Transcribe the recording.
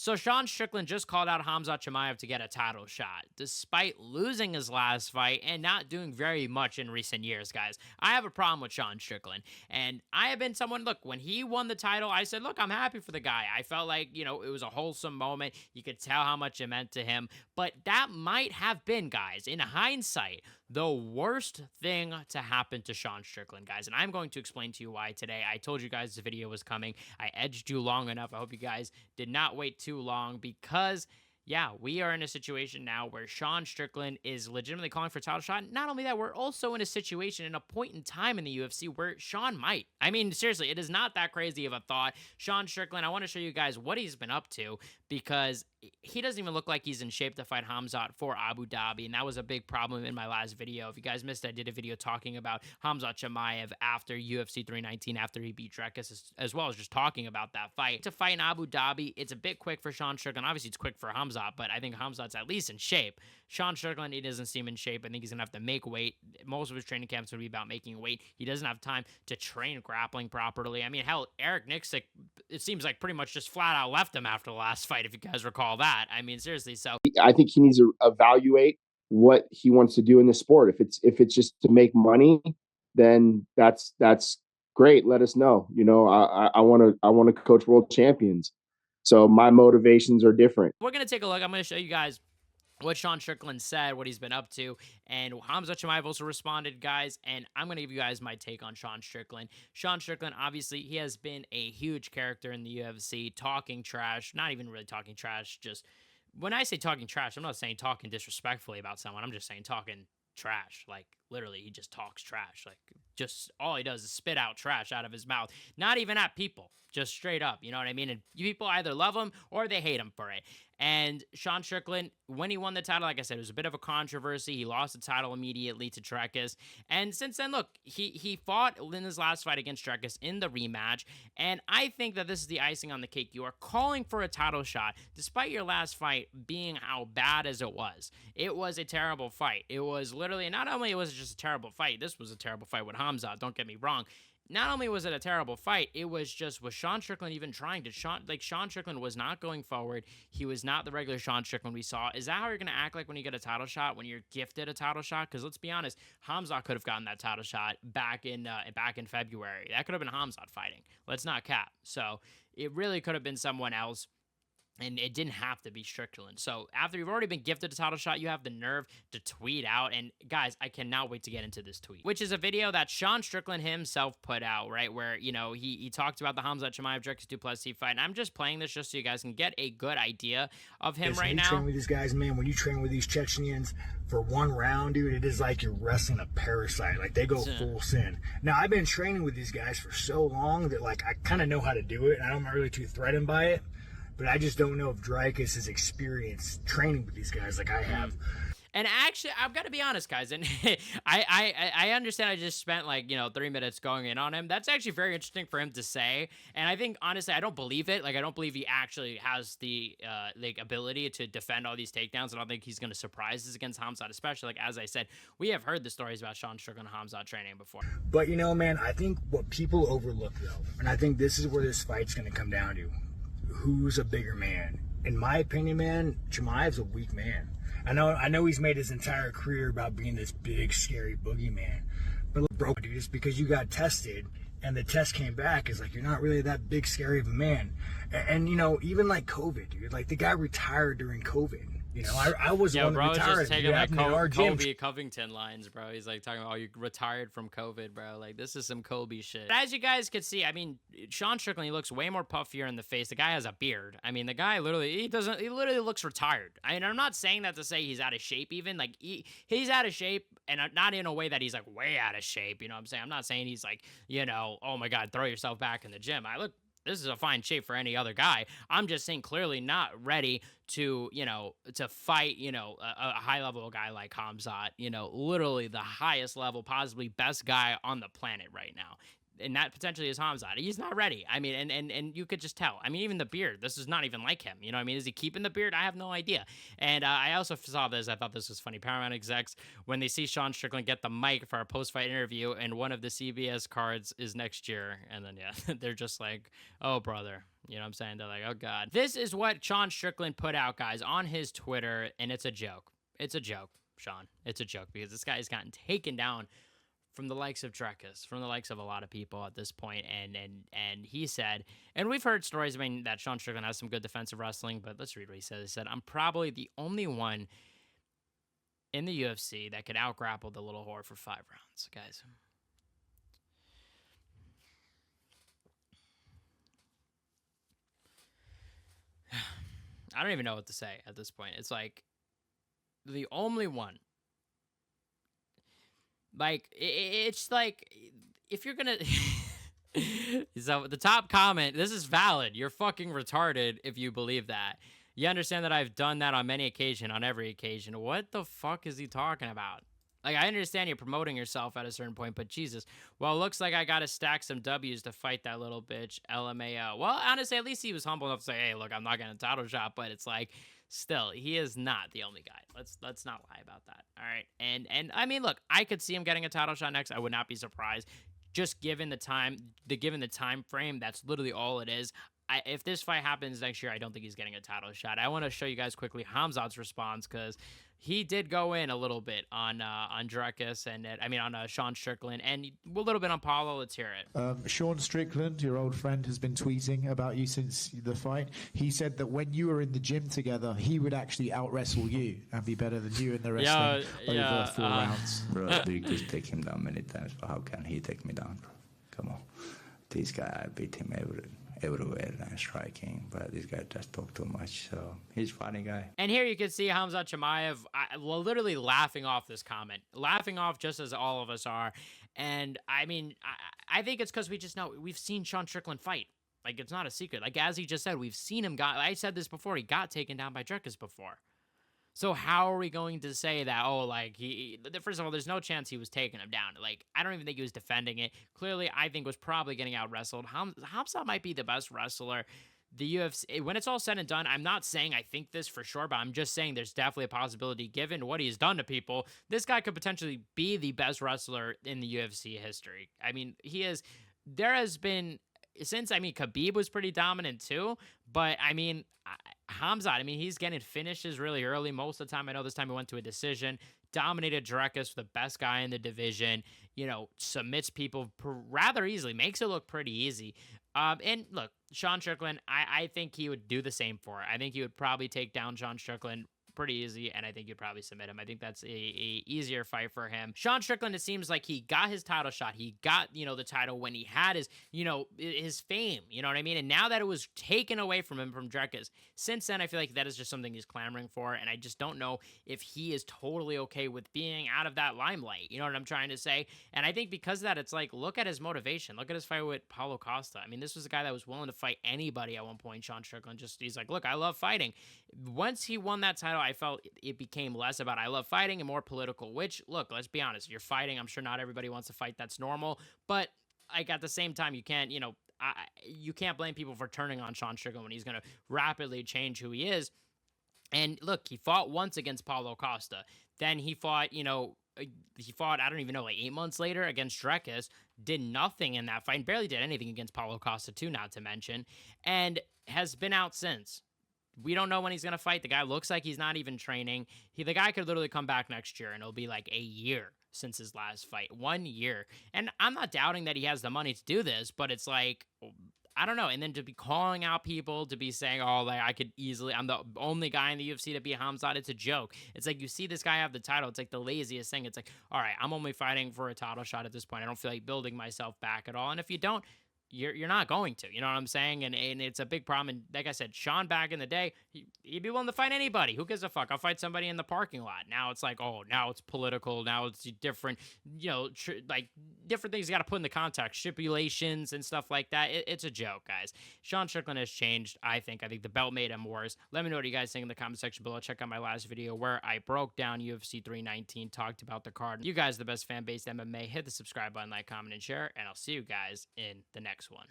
So Sean Strickland just called out Khamzat Chimaev to get a title shot, despite losing his last fight and not doing very much in recent years, guys. I have a problem with Sean Strickland, and I have been someone, look, when he won the title, I said, look, I'm happy for the guy. I felt like, it was a wholesome moment. You could tell how much it meant to him, but that might have been, guys, in hindsight, the worst thing to happen to Sean Strickland, guys. And I'm going to explain to you why today. I told you guys the video was coming. I edged you long enough. I hope you guys did not wait too long because, yeah, we are in a situation now where Sean Strickland is legitimately calling for a title shot. Not only that, we're also in a situation in a point in time in the UFC where Sean might. I mean, seriously, it is not that crazy of a thought. Sean Strickland, I want to show you guys what he's been up to because he doesn't even look like he's in shape to fight Khamzat for Abu Dhabi, and that was a big problem in my last video. If you guys missed it, I did a video talking about Khamzat Chimaev after UFC 319, after he beat Dricus, as well as just talking about that fight. To fight in Abu Dhabi, it's a bit quick for Sean Strickland. Obviously, it's quick for Khamzat, but I think Khamzat's at least in shape. Sean Strickland, he doesn't seem in shape. I think he's going to have to make weight. Most of his training camps will be about making weight. He doesn't have time to train grappling properly. I mean, hell, Eric Nixick, it seems like pretty much just flat out left him after the last fight, if you guys recall that. I mean, seriously, so I think he needs to evaluate what he wants to do in the sport. If it's just to make money, then that's great. Let us know. I want to coach world champions. So my motivations are different. we're going to take a look. I'm going to show you guys what Sean Strickland said, what he's been up to, and Khamzat Chimaev also responded, guys, and I'm going to give you guys my take on Sean Strickland. Sean Strickland, obviously, he has been a huge character in the UFC, talking trash, not even really talking trash, just, when I say talking trash, I'm not saying talking disrespectfully about someone, I'm just saying talking trash, like, literally, he just talks trash, like, just, all he does is spit out trash out of his mouth, not even at people, just straight up, you know what I mean? And people either love him or they hate him for it. And Sean Strickland, when he won the title, like I said, it was a bit of a controversy. He lost the title immediately to Dricus. And since then, look, he fought in his last fight against Dricus in the rematch. And I think that this is the icing on the cake. You are calling for a title shot, despite your last fight being how bad as it was. It was a terrible fight. It was literally, not only was it just a terrible fight, this was a terrible fight with Khamzat, don't get me wrong. Not only was it a terrible fight, it was just, was Sean Strickland even trying to, Sean Strickland was not going forward. He was not the regular Sean Strickland we saw. Is that how you're going to act like when you get a title shot, when you're gifted a title shot? Because let's be honest, Khamzat could have gotten that title shot back in February. That could have been Khamzat fighting. Let's not cap. So it really could have been someone else. And it didn't have to be Strickland. So after you've already been gifted a title shot, you have the nerve to tweet out. And guys, I cannot wait to get into this tweet, which is a video that Sean Strickland himself put out, right? Where, he talked about the Khamzat Chimaev Dricus du Plessis fight. And I'm just playing this just so you guys can get a good idea of him right now. When you train with these guys, man, when you train with these Chechens for one round, dude, it is like you're wrestling a parasite. Like, they go full sin. Now, I've been training with these guys for so long that, like, I kind of know how to do it. And I'm not really too threatened by it. But I just don't know if Dricus has experienced training with these guys like I have. And actually, I've got to be honest, guys, and I understand I just spent 3 minutes going in on him. That's actually very interesting for him to say, and I think, honestly, I don't believe it. Like, I don't believe he actually has the ability to defend all these takedowns. I don't think he's going to surprise us against Khamzat, especially, like, as I said, we have heard the stories about Sean Strickland and Khamzat training before. But, man, I think what people overlook, though, and I think this is where this fight's going to come down to, who's a bigger man? In my opinion, man, Chimaev's a weak man. I know he's made his entire career about being this big, scary boogeyman. But look, bro, dude, just because you got tested and the test came back is like, you're not really that big, scary of a man. And even like COVID, dude, like the guy retired during COVID. I was one that retired. Just taking like Kobe Covington lines, bro. He's like talking about, you retired from COVID, bro. Like, this is some Kobe shit. But as you guys could see, I mean, Sean Strickland, he looks way more puffier in the face. The guy has a beard. I mean, the guy literally looks retired. I mean, I'm not saying that to say he's out of shape even. Like, he's out of shape, and not in a way that he's like way out of shape. You know what I'm saying? I'm not saying he's like, oh my God, throw yourself back in the gym. This is a fine shape for any other guy. I'm just saying, clearly not ready to fight, a high-level guy like Khamzat, literally the highest level, possibly best guy on the planet right now. and that potentially is Khamzat. He's not ready. I mean, and you could just tell. I mean, even the beard. This is not even like him. You know what I mean? Is he keeping the beard? I have no idea. And I also saw this. I thought this was funny. Paramount execs, when they see Sean Strickland get the mic for a post-fight interview, and one of the CBS cards is next year, and then they're just like, oh brother. You know what I'm saying? They're like, oh God. This is what Sean Strickland put out, guys, on his Twitter, and it's a joke. It's a joke, Sean. It's a joke because this guy has gotten taken down from the likes of Dricus, from the likes of a lot of people at this point, and he said, and we've heard stories, I mean, that Sean Strickland has some good defensive wrestling, but let's read what he said. He said, I'm probably the only one in the UFC that could out-grapple the little whore for 5 rounds, guys. I don't even know what to say at this point. It's like the only one. Like, it's like, if you're gonna... So, the top comment, this is valid. You're fucking retarded if you believe that. You understand that I've done that on many occasions, on every occasion. What the fuck is he talking about? Like, I understand you're promoting yourself at a certain point, but Jesus. Well, looks like I gotta stack some W's to fight that little bitch, LMAO. Well, honestly, at least he was humble enough to say, hey, look, I'm not getting a title shot, but it's like... Still, he is not the only guy. Let's not lie about that. All right. And I mean, look, I could see him getting a title shot next. I would not be surprised. Just given the time frame, that's literally all it is. If this fight happens next year, I don't think he's getting a title shot. I want to show you guys quickly Khamzat's response because he did go in a little bit on Dricus and on Sean Strickland and a little bit on Paulo. Let's hear it. Sean Strickland, your old friend, has been tweeting about you since the fight. He said that when you were in the gym together, he would actually out-wrestle you and be better than you in the wrestling over 4 rounds. Bro, Dricus take him down many times. How can he take me down, bro? Come on. This guy, I beat him everywhere and striking, but this guy just talk too much, so he's a funny guy. And here you can see Khamzat Chimaev literally laughing off this comment, laughing off just as all of us are. And I mean, I think it's because we just know we've seen Sean Strickland fight. Like, it's not a secret. Like, as he just said, we've seen him I said this before, he got taken down by Dricus before. So how are we going to say that, first of all, there's no chance he was taking him down. Like, I don't even think he was defending it. Clearly, I think was probably getting out-wrestled. Khamzat might be the best wrestler. The UFC, when it's all said and done, I'm not saying I think this for sure, but I'm just saying there's definitely a possibility, given what he's done to people, this guy could potentially be the best wrestler in the UFC history. I mean, there has been... Since, Khabib was pretty dominant too, but, Khamzat, he's getting finishes really early most of the time. I know this time he went to a decision, dominated Dricus, the best guy in the division, submits people rather easily, makes it look pretty easy. And look, Sean Strickland, I think he would do the same for it. I think he would probably take down Sean Strickland pretty easy, and I think you'd probably submit him. I think that's a easier fight for him. Sean Strickland, it seems like he got his title shot. He got, the title when he had his fame, you know what I mean? And now that it was taken away from him from Dricus, since then, I feel like that is just something he's clamoring for, and I just don't know if he is totally okay with being out of that limelight, you know what I'm trying to say? And I think because of that, it's like, look at his motivation. Look at his fight with Paulo Costa. This was a guy that was willing to fight anybody at one point, Sean Strickland. He's like, look, I love fighting. Once he won that title, I felt it became less about I love fighting and more political, which, look, let's be honest, you're fighting. I'm sure not everybody wants to fight. That's normal. But, like, at the same time, you can't, you can't blame people for turning on Sean Strickland when he's going to rapidly change who he is. And, look, he fought once against Paulo Costa. Then he fought, I don't even know, like 8 months later against Dricus, did nothing in that fight, and barely did anything against Paulo Costa, too, not to mention, and has been out since. We don't know when he's going to fight. The guy looks like he's not even training. The guy could literally come back next year, and it'll be like a year since his last fight. 1 year. And I'm not doubting that he has the money to do this, but it's like, I don't know. And then to be calling out people, to be saying, I'm the only guy in the UFC to be Khamzat, it's a joke. It's like, you see this guy have the title. It's like the laziest thing. It's like, all right, I'm only fighting for a title shot at this point. I don't feel like building myself back at all. And if you don't, you're not going to. You know what I'm saying? And it's a big problem. And like I said, Sean back in the day, he'd be willing to fight anybody. Who gives a fuck? I'll fight somebody in the parking lot. Now it's like, oh, now it's political. Now it's different, like different things you got to put in the context, stipulations and stuff like that. It's a joke, guys. Sean Strickland has changed, I think. I think the belt made him worse. Let me know what you guys think in the comment section below. Check out my last video where I broke down UFC 319, talked about the card. You guys are the best fan base MMA. Hit the subscribe button, like, comment, and share, and I'll see you guys in the next one.